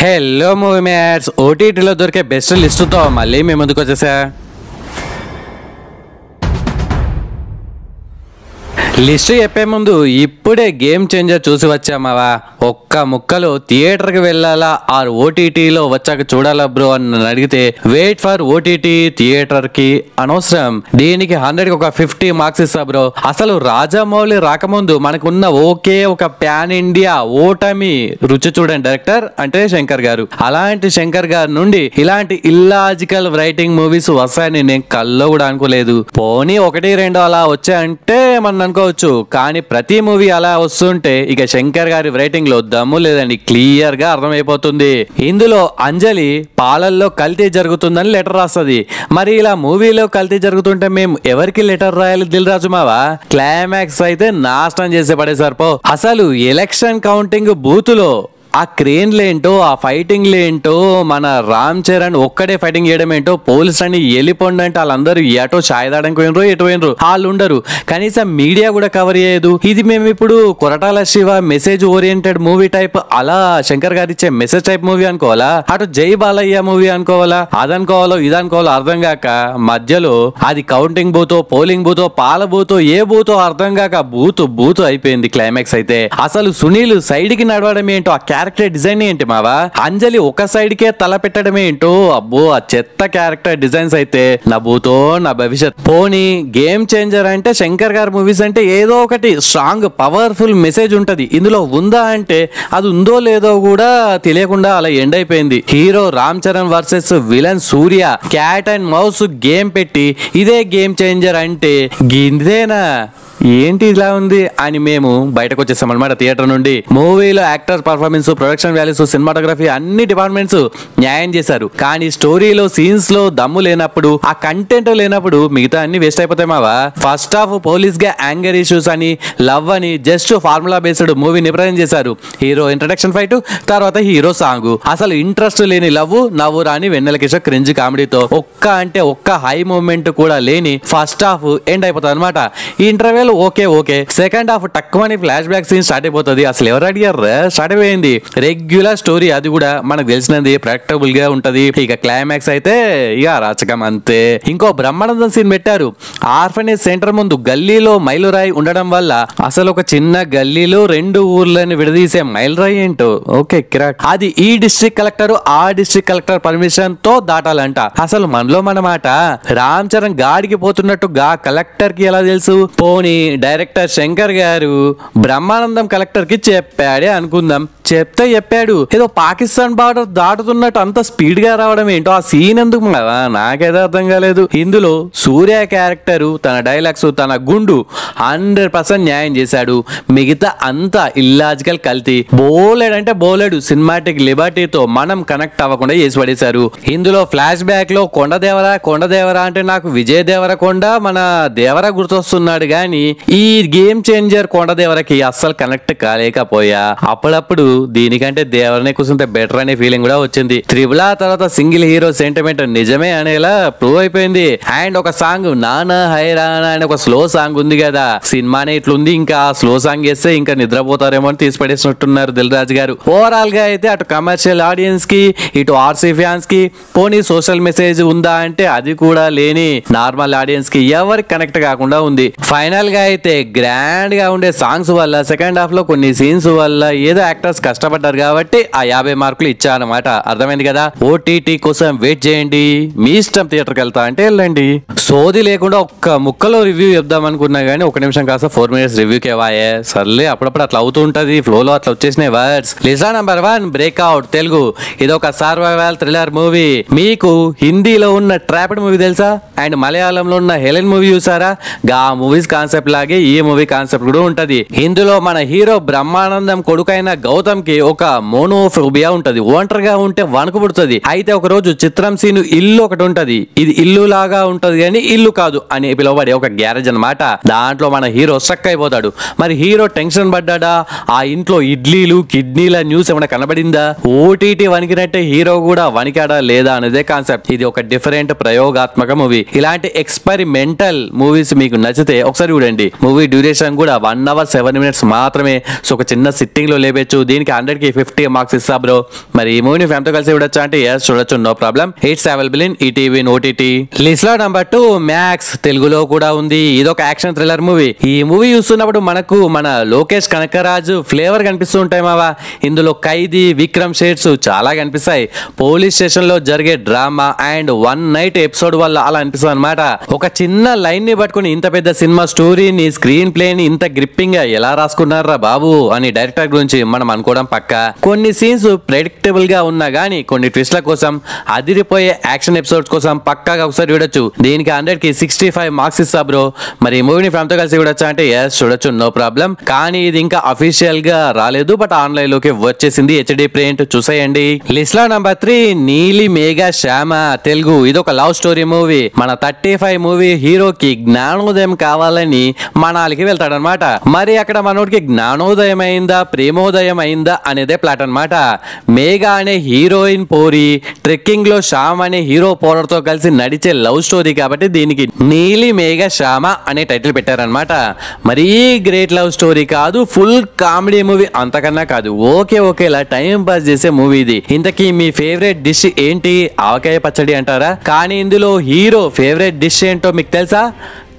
Hello movie mates, ఓటీటీలో దొరికే best లిస్టుతో మళ్ళీ మేము ముందుకు వచ్చేసా. లిస్ట్ చెప్పే ముందు ఇప్పుడే గేమ్ చేంజర్ చూసి వచ్చామావా. ఒక్క ముక్కలో థియేటర్కి వెళ్ళాలా ఆర్ ఓటీటీలో వచ్చాక చూడాలా బ్రో అని అడిగితే వెయిట్ ఫర్ ఓటీటీ థియేటర్కి అనవసరం. దీనికి 100కి ఒక 50 మార్క్స్ ఇస్తా బ్రో. అసలు రాజమౌళి రాకముందు మనకున్న ఒకే ఒక ప్యాన్ ఇండియా ఓటమి రుచి చూడండి డైరెక్టర్ అంటే శంకర్ గారు. అలాంటి శంకర్ గారు నుండి ఇలాంటి ఇల్లాజికల్ రైటింగ్ మూవీస్ వస్తాయని నేను కల్లో కూడా అనుకోలేదు. పోనీ 1-2 అలా వచ్చాయంటే మనం అనుకోవచ్చు, కానీ ప్రతి మూవీ అలా వస్తుంటే ఇక శంకర్ గారి రైటింగ్ లో దమ్ము లేదని క్లియర్ గా అర్థమైపోతుంది. ఇందులో అంజలి పాలల్లో కల్తీ జరుగుతుందని లెటర్ రాస్తుంది. మరి ఇలా మూవీలో కల్తీ జరుగుతుంటే మేము ఎవరికి లెటర్ రాయాలి దిల్ రాజు మావా? క్లైమాక్స్ అయితే నాశనం చేసే పడేసారు పో. అసలు ఎలక్షన్ కౌంటింగ్ బూతులో ఆ క్రేన్లేంటో ఆ ఫైటింగ్లేంటో మన రామ్ చరణ్ ఒక్కడే ఫైటింగ్ చేయడం ఏంటో, పోలీస్ అని వెళ్ళిపోండి అంటే వాళ్ళందరూ ఎటో ఛాయ్ తాగడానికి పోయినరు, ఎటు పోయినరు, వాళ్ళు ఉండరు. కనీసం మీడియా కూడా కవర్ చేయదు. ఇది మేము ఇప్పుడు Koratala Shiva message oriented movie type అలా శంకర్ గారు ఇచ్చే మెసేజ్ టైప్ మూవీ అనుకోవాలా, అటు జై బాలయ్య మూవీ అనుకోవాలా, అదనుకోవాలో ఇదనుకోవాలో అర్థం కాక మధ్యలో అది కౌంటింగ్ బూతో పోలింగ్ బూతో పాల బూతో ఏ బూతో అర్థం కాక బూతు అయిపోయింది క్లైమాక్స్ అయితే. అసలు సునీల్ సైడ్ కి నడవడం ఏంటో, ఆ క్యారెక్టర్ డిజైన్ ఏంటి మావా? అంజలి ఒక సైడ్ కే తల పెట్టడం ఏంటో, అబ్బో ఆ చెత్త క్యారెక్టర్ డిజైన్స్ అయితే నా భూతో నా భవిష్యత్. పోనీ గేమ్ చేంజర్ అంటే శంకర్ గారి మూవీస్ అంటే ఏదో ఒకటి స్ట్రాంగ్ పవర్ఫుల్ మెసేజ్ ఉంటది. ఇందులో ఉందా అంటే అది ఉందో లేదో కూడా తెలియకుండా అలా ఎండ్ అయిపోయింది. Hero Ram Charan versus villain Surya cat and mouse game పెట్టి ఇదే గేమ్ చేంజర్ అంటే గిందేనా ఏంటి ఇలా ఉంది అని మేము బయటకు వచ్చేసాం అనమాట థియేటర్ నుండి. మూవీలో actor performance, production values, cinematography అన్ని డిపార్ట్మెంట్స్ న్యాయం చేశారు. కానీ స్టోరీలో సీన్స్ లో దమ్ము లేనప్పుడు, ఆ కంటెంట్ లేనప్పుడు మిగతా అన్ని వేస్ట్ అయిపోతాయి మావా. ఫస్ట్ హాఫ్ పోలీస్ గా యాంగర్ ఇష్యూస్ అని, లవ్ అని జస్ట్ ఫార్ములా బేస్డ్ మూవీని ప్రజెంట్ చేశారు. హీరో ఇంట్రడక్షన్ ఫైట్, తర్వాత హీరో సాంగ్. అసలు ఇంట్రెస్ట్ లేని లవ్, నవ్వు రాని వెన్నెల కిషోర్ క్రింజ్ కామెడీతో ఒక్క హై మూమెంట్ కూడా లేని ఫస్ట్ హాఫ్ ఎండ్ అయిపోతుంది అనమాట. ఈ ఇంటర్వెల్ ఓకే సెకండ్ హాఫ్ టక్కుమని ఫ్లాష్ బ్యాక్ సీన్ స్టార్ట్ అయిపోతుంది. అసలు ఎవరు అడిగారు స్టార్ట్ అయిపోయింది. రెగ్యులర్ స్టోరీ, అది కూడా మనకు తెలిసినది, ప్రాక్టికబుల్ గా ఉంటది. ఇక క్లైమాక్స్ అయితే ఇక రాచకం అంతే. ఇంకో బ్రహ్మానందం సీన్ పెట్టారు. ఆర్ఫనేజ్ సెంటర్ ముందు గల్లీలో మైలురాయి ఉండడం వల్ల అసలు ఒక చిన్న గల్లీలో 2 ఊర్లని విడదీసే మైలురాయి ఏంటో ఓకే కిరాక్. అది ఈ డిస్ట్రిక్ట్ కలెక్టర్ ఆ డిస్ట్రిక్ట్ కలెక్టర్ పర్మిషన్ తో దాటాలంట. అసలు మనలో మన మాట రామ్ చరణ్ గాడికి పోతున్నట్టు గా కలెక్టర్ కి ఎలా తెలుసు? పోనీ డైరెక్టర్ శంకర్ గారు బ్రహ్మానందం కలెక్టర్ కి చెప్పాడే అనుకుందాం. చెప్తే చెప్పాడు, ఏదో పాకిస్తాన్ బార్డర్ దాటుతున్నట్టు అంత స్పీడ్ గా రావడం ఏంటో ఆ సీన్ ఎందుకు నాకైతే అర్థం కాలేదు. ఇందులో సూర్య క్యారెక్టర్ తన డైలాగ్స్, తన గుండు 100% న్యాయం చేశాడు. మిగతా అంతా ఇల్లాజికల్ కల్తీ, బోలెడు సినిమాటిక్ లిబర్టీతో మనం కనెక్ట్ అవ్వకుండా చేసి పడేశారు. ఇందులో ఫ్లాష్ బ్యాక్ లో కొండదేవరా అంటే నాకు విజయ్ దేవరకొండ మన దేవర గుర్తొస్తున్నాడు గాని ఈ గేమ్ చేంజర్ కొండదేవరకి అస్సలు కనెక్ట్ కాలేకపోయా. అప్పుడప్పుడు దీనికంటే దేవరనే కూర్చుంటే బెటర్ అనే ఫీలింగ్ కూడా వచ్చింది. త్రిబుల్ తర్వాత సింగిల్ హీరో సెంటిమెంట్ నిజమే అనేలా ప్రూవ్ అయిపోయింది. అండ్ ఒక సాంగ్ నానా హైరానా అనే ఒక స్లో సాంగ్ ఉంది కదా, సినిమానే ఇట్లుంది, ఇంకా స్లో సాంగ్ వేస్తే ఇంకా నిద్రపోతారేమో అని తీసి పడేసినట్టున్నారు దిల్ రాజు గారు. ఓవరాల్ గా అయితే అటు కమర్షియల్ ఆడియన్స్ కి, ఇటు ఆర్సీ ఫ్యాన్స్ కి, పోనీ సోషల్ మెసేజ్ ఉందా అంటే అది కూడా లేని నార్మల్ ఆడియన్స్ కి ఎవరికి కనెక్ట్ కాకుండా ఉంది. ఫైనల్ గా అయితే గ్రాండ్ గా ఉండే సాంగ్స్ వల్ల, సెకండ్ హాఫ్ లో కొన్ని సీన్స్ వల్ల ఏదో యాక్టర్స్ కష్టపడ్డారు కాబట్టి ఆ 50 మార్కులు ఇచ్చారన్నమాట. అర్థమైంది కదా? ఓటీటీ కోసం వెయిట్ చేయండి, మీ ఇష్టం. థియేటర్కి వెళ్తా అంటే వెళ్ళండి. సోది లేకుండా ఒక్క ముక్కలో రివ్యూ చెప్దాం అనుకున్నా గానీ 1 నిమిషం కాస్త 4 minutes రివ్యూకి వాయే. సర్లే, అప్పుడప్పుడు అట్లా అవుతూ ఉంటది, ఫ్లోలో అట్లా వచ్చేసినాయి వర్డ్స్. లిజా number 1 breakout Telugu. ఇది ఒక సర్వైవల్ థ్రిల్లర్ మూవీ. మీకు హిందీలో ఉన్న ట్రాప్డ్ మూవీ తెలుసా? అండ్ మలయాళంలో ఉన్న హెలెన్ మూవీ చూసారా? గా మూవీస్ కాన్సెప్ట్ లాగే ఈ మూవీ కాన్సెప్ట్ కూడా ఉంటది. ఇందులో మన హీరో బ్రహ్మానందం కొడుకైన గౌతమ్ కి ఒక మోనోఫోబియా ఉంటది. ఒంటరిగా ఉంటే వణుకు పుడుతుంది. అయితే ఒక రోజు చిత్రం సీన్ ఇల్లు ఒకటి ఉంటది. ఇది ఇల్లు లాగా ఉంటది కానీ ఇల్లు కాదు అని పిలువబడే ఒక గ్యారేజ్ అన్నమాట. దాంట్లో మన హీరో స్ట్రక్ అయిపోతాడు. మరి హీరో టెన్షన్ పడ్డాడా? ఆ ఇంట్లో ఇడ్లీలు కిడ్నీల న్యూస్ ఏమైనా కనబడిందా? ఓటీటీ వణికినట్టే హీరో కూడా వణికాడా లేదా అనేదే కాన్సెప్ట్. ఇది ఒక డిఫరెంట్ ప్రయోగాత్మక మూవీ. ఇలాంటి ఎక్స్పెరిమెంటల్ మూవీస్ మీకు నచ్చితే ఒకసారి చూడండి. లేదండి. మూవీ డ్యూరేషన్ కూడా 1 hour 7 minutes మాత్రమే. సో ఒక చిన్న సిట్టింగ్ లో లేపచ్చు. దీనికి 100కి 50 మార్క్స్ ఇస్తా బ్రో. మరి ఈ మూవీని ఫ్యామిలీతో కలిసి చూడొచ్చా అంటే ఎస్ చూడొచ్చు, no problem. It's available in ETV OTT. List లో నెంబర్ 2 మ్యాక్స్, తెలుగులో కూడా ఉంది. ఇదొక యాక్షన్ థ్రిల్లర్ మూవీ. ఈ మూవీ చూస్తున్నప్పుడు మనకు మన లోకేష్ కనకరాజు ఫ్లేవర్ కనిపిస్తూ ఉంటాయి మావా. ఇందులో ఖైదీ, విక్రమ్ షేడ్స్ చాలా కనిపిస్తాయి. పోలీస్ స్టేషన్ లో జరిగే డ్రామా అండ్ 1 night ఎపిసోడ్ వల్ల అలా అనిపిస్తుంది అనమాట. ఒక చిన్న లైన్ ని పట్టుకుని ఇంత పెద్ద సినిమా స్టోరీని, స్క్రీన్ ప్లేని ఇంత గ్రిప్పింగ్ గా ఎలా రాసుకున్నారా బాబు అని డైరెక్టర్ గురించి మనం అనుకోవడం పక్క. కొన్ని సీన్స్ ప్రెడిక్టబుల్ గా ఉన్నా గానీ కొన్ని ట్విస్ట్ల కోసం, అదిరిపోయే యాక్షన్ ఎపిసోడ్స్ కోసం పక్కాగా ఒకసారి చూడొచ్చు. దీనికి 100కి 65 మార్క్స్ ఇస్తా బ్రో. మరి ఈ మూవీని ఫ్యామిలీతో కలిసి చూడొచ్చా అంటే ఎస్ చూడొచ్చు, నో ప్రాబ్లం. కానీ ఇది ఇంకా అఫీషియల్ గా రాలేదు, బట్ ఆన్లైన్ లోకి వచ్చేసింది హెచ్డి ప్రింట్, చూసేయండి. లిస్ట్ లో నెంబర్ 3 నీలి మేఘ శ్యామ, తెలుగు. ఇదొక లవ్ స్టోరీ మూవీ. మన 35 మూవీ హీరోకి జ్ఞానోదయం కావాలని మనాలికి వెళ్తాడనమాట. మరి అక్కడ మనోడికి జ్ఞానోదయం అయిందా, ప్రేమోదయం అయిందా అనేదే ప్లాట్ అనమాట. మేఘ అనే హీరోయిన్ పోరి ట్రెక్కింగ్ లో శ్యామ్ అనే హీరో పోరతో కలిసి నడిచే లవ్ స్టోరీ కాబట్టి దీనికి నీలి మేఘ శ్యామ అనే టైటిల్ పెట్టారనమాట. మరీ గ్రేట్ లవ్ స్టోరీ కాదు, ఫుల్ కామెడీ మూవీ అంతకన్నా కాదు. ఓకేలా టైం పాస్ చేసే మూవీ ఇది. ఇంతకీ మీ ఫేవరెట్ డిష్ ఏంటి? ఆవకాయ పచ్చడి అంటారా? కానీ ఇందులో హీరో ఫేవరెట్ డిష్ ఏంటో మీకు తెలుసా?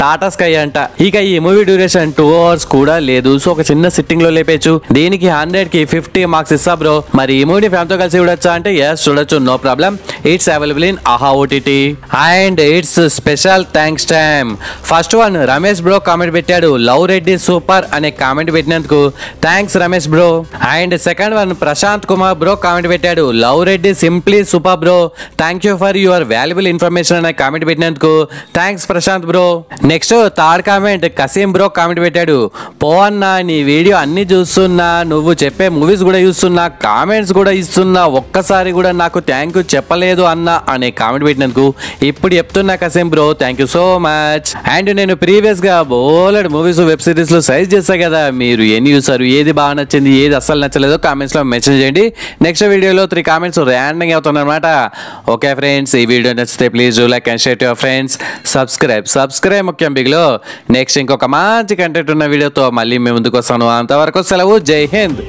టాటా స్కై అంట. ఇక ఈ మూవీ డ్యూరేషన్ 2 hours కూడా లేదు. సో ఒక చిన్న సిట్టింగ్ లో లేపేచ్చు. దీనికి 100కి 50 మార్క్స్ ఇస్తా బ్రో. మరి ఈ మూవీ ఫ్యామిలీతో కలిసి చూడొచ్చా అంటే ఎస్ చూడొచ్చు, no problem. It's available in Aha OTT. And it's special thanks time. First one Ramesh bro comment పెట్టాడు, లవ్ రెడ్డి సూపర్ అనే కామెంట్ పెట్టినందుకు thanks Ramesh bro. And second one Prashant Kumar bro comment పెట్టాడు, love Reddy simply super bro, thank you for your valuable information అనే comment పెట్టినందుకు thanks Prashant bro. Next third comment Kasim bro comment పెట్టాడు, పో అన్నా నీ వీడియో అన్ని చూస్తున్నా, నువ్వు చెప్పే మూవీస్ కూడా చూస్తున్నా, కామెంట్స్ కూడా ఇస్తున్నా, ఒక్కసారి కూడా నాకు థ్యాంక్ యూ చెప్పలేదు అన్న అనే కామెంట్ పెట్టినందుకు ఇప్పుడు చెప్తున్నా Kasim bro, thank you so much. And నేను ప్రీవియస్ గా బోలెడ్ మూవీస్, వెబ్ సిరీస్ లో సైజ్ చేస్తా కదా, మీరు ఎన్ని చూసారు, ఏది బాగా నచ్చింది, ఏది అస్సలు నచ్చలేదో కామెంట్స్ లో మెన్షన్ చేయండి. నెక్స్ట్ వీడియోలో 3 కామెంట్స్ ర్యాండమ్ అవుతున్నాయి అనమాట. ఓకే ఫ్రెండ్స్, ఈ వీడియో నచ్చితే please do like and share to your friends. Subscribe ముఖ్యం బిగ్లో. నెక్స్ట్ ఇంకొక మంచి కంటెంట్ ఉన్న వీడియోతో మళ్ళీ మేము ముందుకు వస్తాను. అంతవరకు సెలవు, జై హింద్.